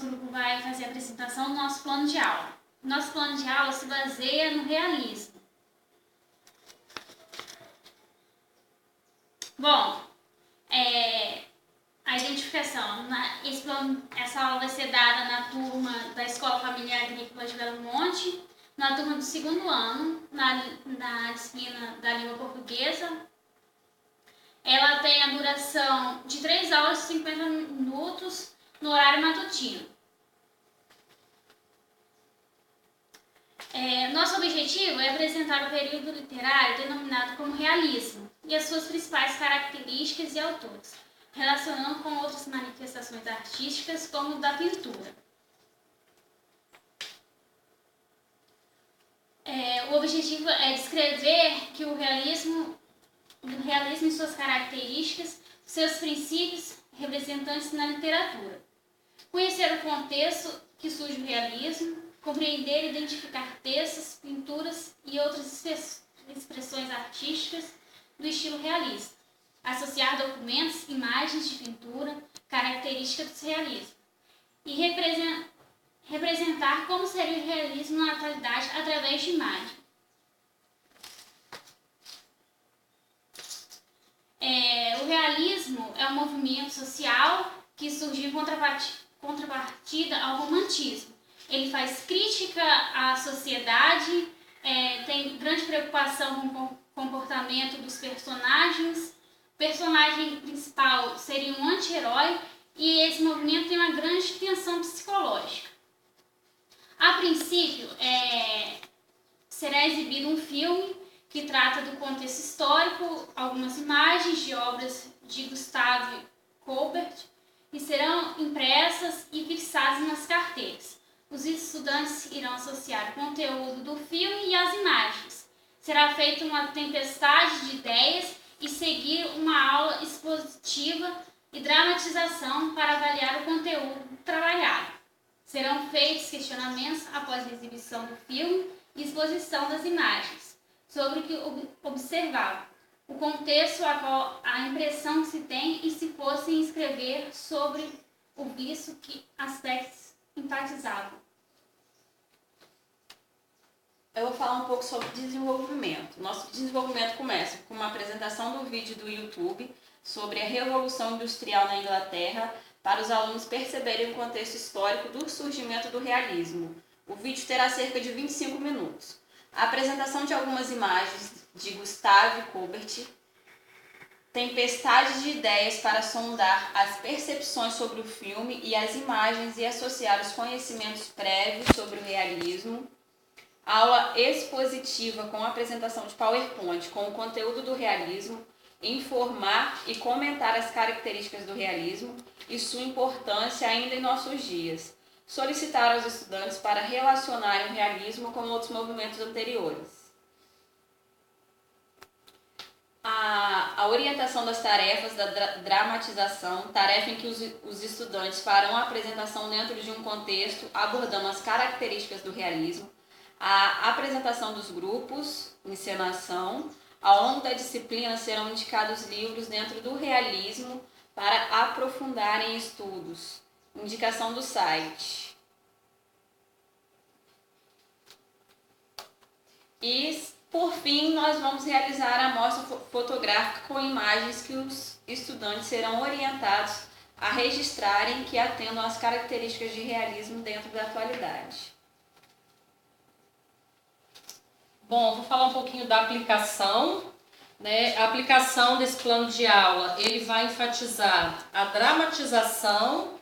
grupo vai fazer a apresentação do nosso plano de aula. Nosso plano de aula se baseia no realismo. Bom, a identificação. Essa aula vai ser dada na turma da Escola Familiar Agrícola de Belo Monte, na turma do 2º ano, na disciplina da língua portuguesa. Ela tem a duração de 3 aulas de 50 minutos no horário matutino. Nosso objetivo é apresentar o período literário denominado como realismo e as suas principais características e autores, relacionando com outras manifestações artísticas, como da pintura. O objetivo é descrever que o realismo e suas características, seus princípios representantes na literatura. Conhecer o contexto que surge o realismo, compreender e identificar textos, pinturas e outras expressões artísticas do estilo realista. Associar documentos, imagens de pintura, características do realismo. E representar como seria o realismo na atualidade através de imagem. O realismo é um movimento social que surgiu em contrapartida ao romantismo. Ele faz crítica à sociedade, tem grande preocupação com o comportamento dos personagens. O personagem principal seria um anti-herói e esse movimento tem uma grande tensão psicológica. A princípio, será exibido um filme que trata do contexto histórico, algumas imagens de obras de Gustave Courbet e serão impressas e fixadas nas carteiras. Os estudantes irão associar o conteúdo do filme e as imagens. Será feita uma tempestade de ideias e seguir uma aula expositiva e dramatização para avaliar o conteúdo trabalhado. Serão feitos questionamentos após a exibição do filme e exposição das imagens, sobre o que observava, o contexto, a impressão que se tem e se fossem escrever sobre o visto que aspectos enfatizavam. Eu vou falar um pouco sobre desenvolvimento. Nosso desenvolvimento começa com uma apresentação do vídeo do YouTube sobre a Revolução Industrial na Inglaterra para os alunos perceberem o contexto histórico do surgimento do realismo. O vídeo terá cerca de 25 minutos. A apresentação de algumas imagens de Gustave Courbet, tempestade de ideias para sondar as percepções sobre o filme e as imagens e associar os conhecimentos prévios sobre o realismo. Aula expositiva com apresentação de PowerPoint com o conteúdo do realismo, informar e comentar as características do realismo e sua importância ainda em nossos dias. Solicitar aos estudantes para relacionarem o realismo com outros movimentos anteriores. A orientação das tarefas da dramatização, tarefa em que os estudantes farão a apresentação dentro de um contexto, abordando as características do realismo. A apresentação dos grupos, encenação. Ao longo da disciplina serão indicados livros dentro do realismo para aprofundarem estudos. Indicação do site. E, por fim, nós vamos realizar a amostra fotográfica com imagens que os estudantes serão orientados a registrarem que atendam às características de realismo dentro da atualidade. Bom, vou falar um pouquinho da aplicação. A aplicação desse plano de aula, ele vai enfatizar a dramatização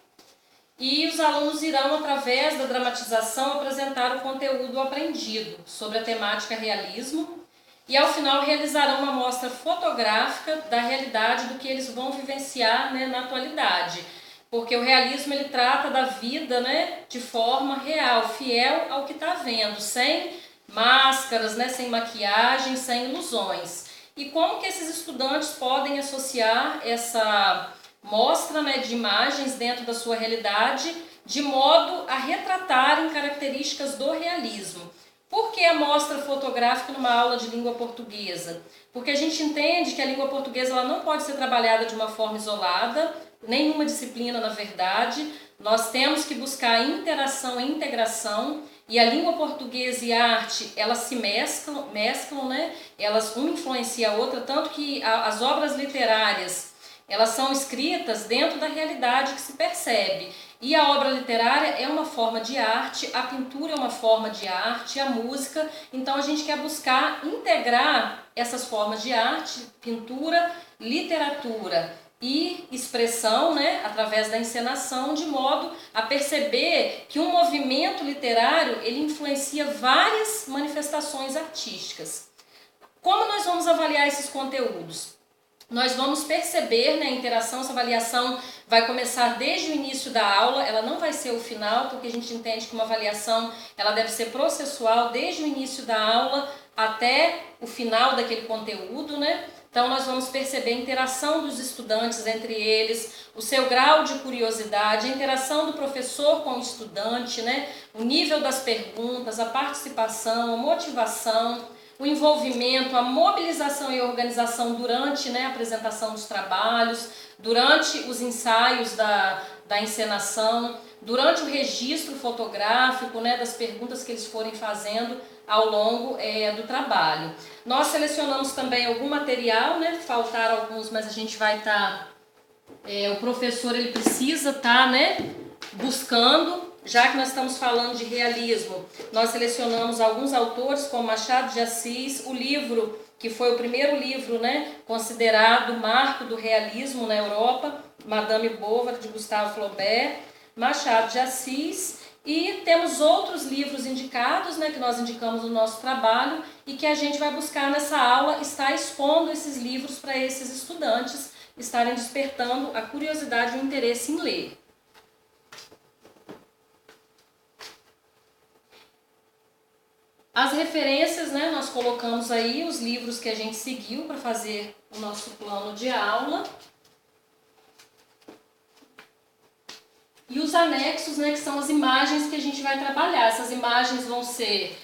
e os alunos irão, através da dramatização, apresentar o conteúdo aprendido sobre a temática realismo e, ao final, realizarão uma amostra fotográfica da realidade do que eles vão vivenciar, na atualidade. Porque o realismo ele trata da vida, de forma real, fiel ao que está vendo, sem máscaras, sem maquiagem, sem ilusões. E como que esses estudantes podem associar essa mostra de imagens dentro da sua realidade de modo a retratarem características do realismo. Por que a mostra fotográfica numa aula de língua portuguesa? Porque a gente entende que a língua portuguesa ela não pode ser trabalhada de uma forma isolada, nenhuma disciplina, na verdade. Nós temos que buscar interação e integração, e a língua portuguesa e a arte, elas se mesclam, né? Elas uma influencia a outra, tanto que as obras literárias, elas são escritas dentro da realidade que se percebe. E a obra literária é uma forma de arte, a pintura é uma forma de arte, a música. Então a gente quer buscar integrar essas formas de arte, pintura, literatura e expressão, né, através da encenação, de modo a perceber que um movimento literário ele influencia várias manifestações artísticas. Como nós vamos avaliar esses conteúdos? Nós vamos perceber, né, a interação, essa avaliação vai começar desde o início da aula, ela não vai ser o final, porque a gente entende que uma avaliação ela deve ser processual desde o início da aula até o final daquele conteúdo, né? Então nós vamos perceber a interação dos estudantes entre eles, o seu grau de curiosidade, a interação do professor com o estudante, né? O nível das perguntas, a participação, a motivação, o envolvimento, a mobilização e organização durante, né, a apresentação dos trabalhos, durante os ensaios da encenação, durante o registro fotográfico, né, das perguntas que eles forem fazendo ao longo do trabalho. Nós selecionamos também algum material, né, faltaram alguns, mas a gente vai estar... o professor ele precisa estar, né, buscando. Já que nós estamos falando de realismo, nós selecionamos alguns autores como Machado de Assis, o livro que foi o primeiro livro, né, considerado marco do realismo na Europa, Madame Bovary, de Gustave Flaubert, Machado de Assis, e temos outros livros indicados, né, que nós indicamos no nosso trabalho e que a gente vai buscar nessa aula estar expondo esses livros para esses estudantes estarem despertando a curiosidade e o interesse em ler. As referências, né, nós colocamos aí os livros que a gente seguiu para fazer o nosso plano de aula. E os anexos, né, que são as imagens que a gente vai trabalhar. Essas imagens vão ser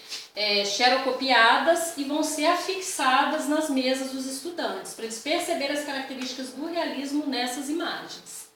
xerocopiadas e vão ser afixadas nas mesas dos estudantes, para eles perceberem as características do realismo nessas imagens.